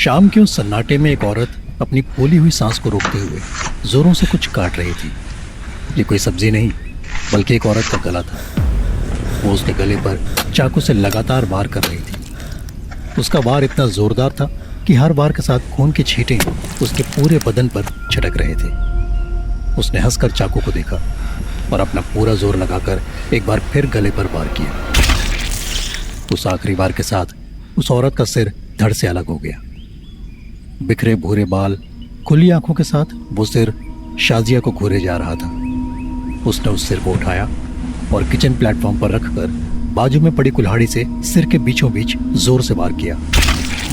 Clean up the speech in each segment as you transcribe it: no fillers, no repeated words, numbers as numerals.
शाम के उस सन्नाटे में एक औरत अपनी फूली हुई सांस को रोकते हुए जोरों से कुछ काट रही थी। ये कोई सब्जी नहीं बल्कि एक औरत का गला था। वो उसके गले पर चाकू से लगातार वार कर रही थी। उसका वार इतना जोरदार था कि हर वार के साथ खून के छींटे उसके पूरे बदन पर छिटक रहे थे। उसने हंसकर चाकू को देखा और अपना पूरा जोर लगाकर एक बार फिर गले पर वार किया। उस आखिरी वार के साथ उस औरत का सिर धड़ से अलग हो गया। बिखरे भूरे बाल, खुली आंखों के साथ वो सिर शाजिया को घूरे जा रहा था। उसने उस सिर को उठाया और किचन प्लेटफॉर्म पर रखकर बाजू में पड़ी कुल्हाड़ी से सिर के बीचों बीच जोर से वार किया,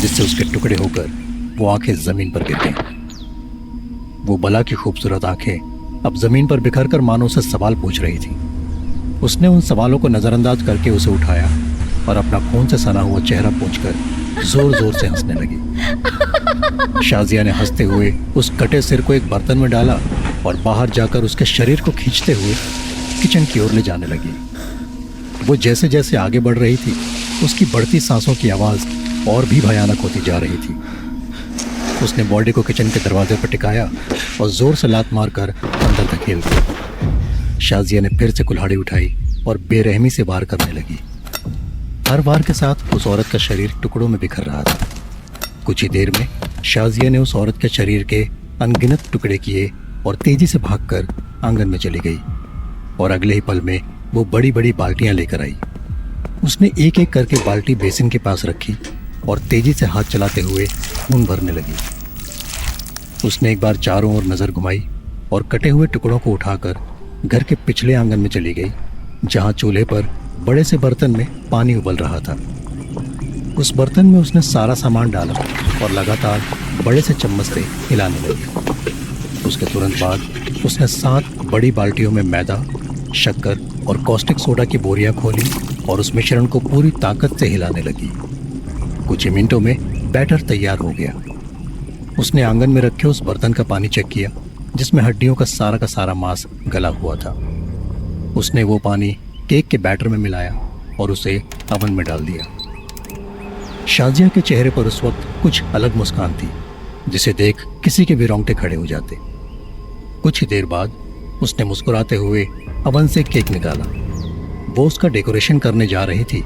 जिससे उसके टुकड़े होकर वो आंखें जमीन पर गिर गईं। वो बला की खूबसूरत आंखें अब जमीन पर बिखर कर मानो से सवाल पूछ रही थी। उसने उन सवालों को नजरअंदाज करके उसे उठाया और अपना खून से सना हुआ चेहरा पोंछकर जोर जोर से हंसने लगी। शाजिया ने हंसते हुए उस कटे सिर को एक बर्तन में डाला और बाहर जाकर उसके शरीर को खींचते हुए किचन की ओर ले जाने लगी। वो जैसे जैसे आगे बढ़ रही थी, उसकी बढ़ती सांसों की आवाज और भी भयानक होती जा रही थी। उसने बॉडी को किचन के दरवाजे पर टिकाया और जोर से लात मारकर अंदर धकेल दिया। शाजिया ने फिर से कुल्हाड़ी उठाई और बेरहमी से वार करने लगी। हर वार के साथ उस औरत का शरीर टुकड़ों में बिखर रहा था। कुछ ही देर में शाजिया ने उस औरत के शरीर के अनगिनत टुकड़े किए और तेजी से भागकर आंगन में चली गई और अगले ही पल में वो बड़ी बड़ी बाल्टियां लेकर आई। उसने एक एक करके बाल्टी बेसिन के पास रखी और तेजी से हाथ चलाते हुए खून भरने लगी। उसने एक बार चारों ओर नजर घुमाई और कटे हुए टुकड़ों को उठाकर घर के पिछले आंगन में चली गई, जहां चूल्हे पर बड़े से बर्तन में पानी उबल रहा था। उस बर्तन में उसने सारा सामान डाला और लगातार बड़े से चम्मच से हिलाने लगी। उसके तुरंत बाद उसने 7 बड़ी बाल्टियों में मैदा, शक्कर और कॉस्टिक सोडा की बोरियां खोली और उस मिश्रण को पूरी ताकत से हिलाने लगी। कुछ ही मिनटों में बैटर तैयार हो गया। उसने आंगन में रखे उस बर्तन का पानी चेक किया, जिसमें हड्डियों का सारा मांस गला हुआ था। उसने वो पानी केक के बैटर में मिलाया और उसे अवन में डाल दिया। शाजिया के चेहरे पर उस वक्त कुछ अलग मुस्कान थी, जिसे देख किसी के भी रोंगटे खड़े हो जाते। कुछ ही देर बाद उसने मुस्कुराते हुए अवन से केक निकाला। वो उसका डेकोरेशन करने जा रही थी,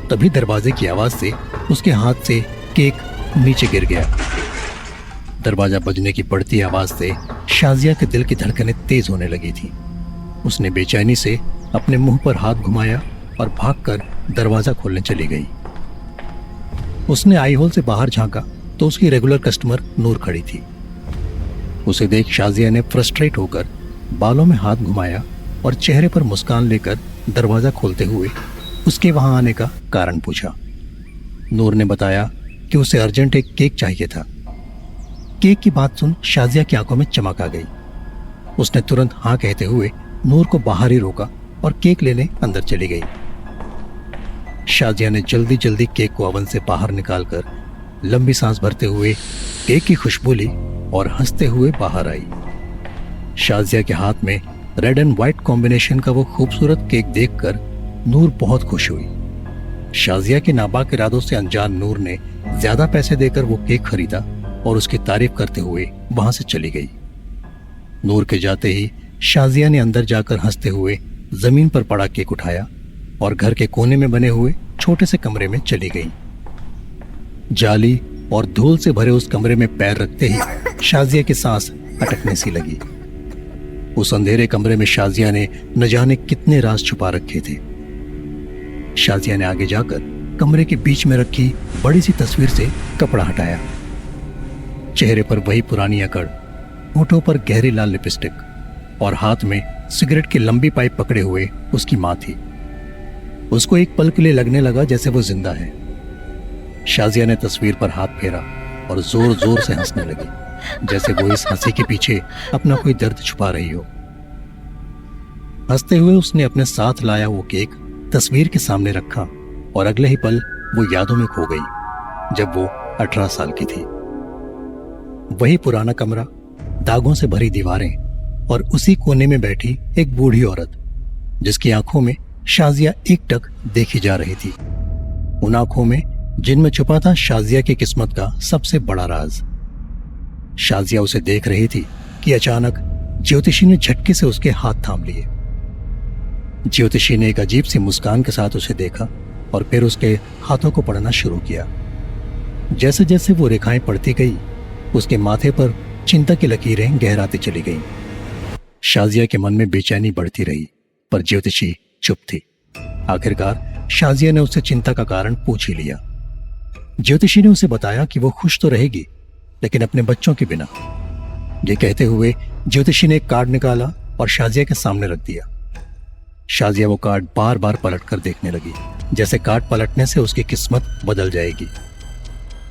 तभी दरवाजे की आवाज से उसके हाथ से केक नीचे गिर गया। दरवाजा बजने की बढ़ती आवाज से शाजिया के दिल की धड़कनें तेज होने लगी थी। उसने बेचैनी से अपने मुंह पर हाथ घुमाया और भागकर दरवाजा खोलने चली गई। उसने आई होल से बाहर झांका तो उसकी रेगुलर कस्टमर नूर खड़ी थी। उसे देख शाजिया ने फ्रस्ट्रेट होकर बालों में हाथ घुमाया और चेहरे पर मुस्कान लेकर दरवाजा खोलते हुए उसके वहां आने का कारण पूछा। नूर ने बताया कि उसे अर्जेंट एक केक चाहिए था। केक की बात सुन शाजिया की आंखों में चमक आ गई। उसने तुरंत हाँ कहते हुए नूर को बाहर ही रोका और केक लेने अंदर चली गई। शाजिया ने जल्दी जल्दी केक को ओवन से बाहर निकालकर लंबी सांस भरते हुए केक की खुशबू ली और हंसते हुए बाहर आई। शाजिया के हाथ में रेड एंड व्हाइट कॉम्बिनेशन का वो खूबसूरत केक देखकर नूर बहुत खुश हुई। शाजिया के नापाक इरादों से अनजान नूर ने ज्यादा पैसे देकर वो केक खरीदा और उसकी तारीफ करते हुए वहां से चली गई। नूर के जाते ही शाजिया ने अंदर जाकर हंसते हुए जमीन पर पड़ा केक उठाया और घर के कोने में बने हुए छोटे से कमरे में चली गई। जाली और धूल से भरे उस कमरे में पैर रखते ही शाजिया की सांस अटकने सी लगी। उस अंधेरे कमरे में शाजिया ने न जाने कितने राज छुपा रखे थे। शाजिया ने आगे जाकर कमरे के बीच में रखी बड़ी सी तस्वीर से कपड़ा हटाया। चेहरे पर वही पुरानी अकड़, होठों पर गहरी लाल लिपस्टिक और हाथ में सिगरेट की लंबी पाइप पकड़े हुए उसकी मां थी। उसको एक पल के लिए लगने लगा जैसे वो जिंदा है। शाजिया ने तस्वीर पर हाथ फेरा और जोर जोर से हंसने लगी, जैसे वो इस हंसी के पीछे अपना कोई दर्द छुपा रही हो। हंसते हुए उसने अपने साथ लाया वो केक तस्वीर के सामने रखा और अगले ही पल वो यादों में खो गई, जब वो 18 साल की थी। वही पुराना कमरा, दागों से भरी दीवारें और उसी कोने में बैठी एक बूढ़ी औरत, जिसकी आंखों में शाजिया एकटक देखी जा रही थी। उन आंखों में जिनमें छुपा था शाजिया की किस्मत का सबसे बड़ा राज। शाजिया उसे देख रही थी कि अचानक ज्योतिषी ने झटके से उसके हाथ थाम लिए। ज्योतिषी ने एक अजीब सी मुस्कान के साथ उसे देखा और फिर उसके हाथों को पढ़ना शुरू किया। जैसे जैसे वो रेखाएं पड़ती गई, उसके माथे पर चिंता की लकीरें गहराती चली गईं। शाजिया के मन में बेचैनी बढ़ती रही, पर ज्योतिषी चुप थी। आखिरकार शाजिया ने उससे चिंता का कारण पूछ ही लिया। ज्योतिषी ने उसे बताया कि वो खुश तो रहेगी, लेकिन अपने बच्चों के बिना। ये कहते हुए ज्योतिषी ने एक कार्ड निकाला और शाजिया के सामने रख दिया। शाजिया वो कार्ड बार बार पलटकर देखने लगी, जैसे कार्ड पलटने से उसकी किस्मत बदल जाएगी।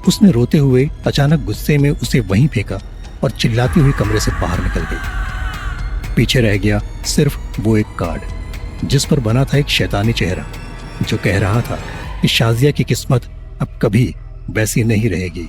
उसने रोते हुए अचानक गुस्से में उसे वहीं फेंका और चिल्लाती हुई कमरे से बाहर निकल गई। पीछे रह गया सिर्फ वो एक कार्ड, जिस पर बना था एक शैतानी चेहरा, जो कह रहा था कि शाजिया की किस्मत अब कभी वैसी नहीं रहेगी।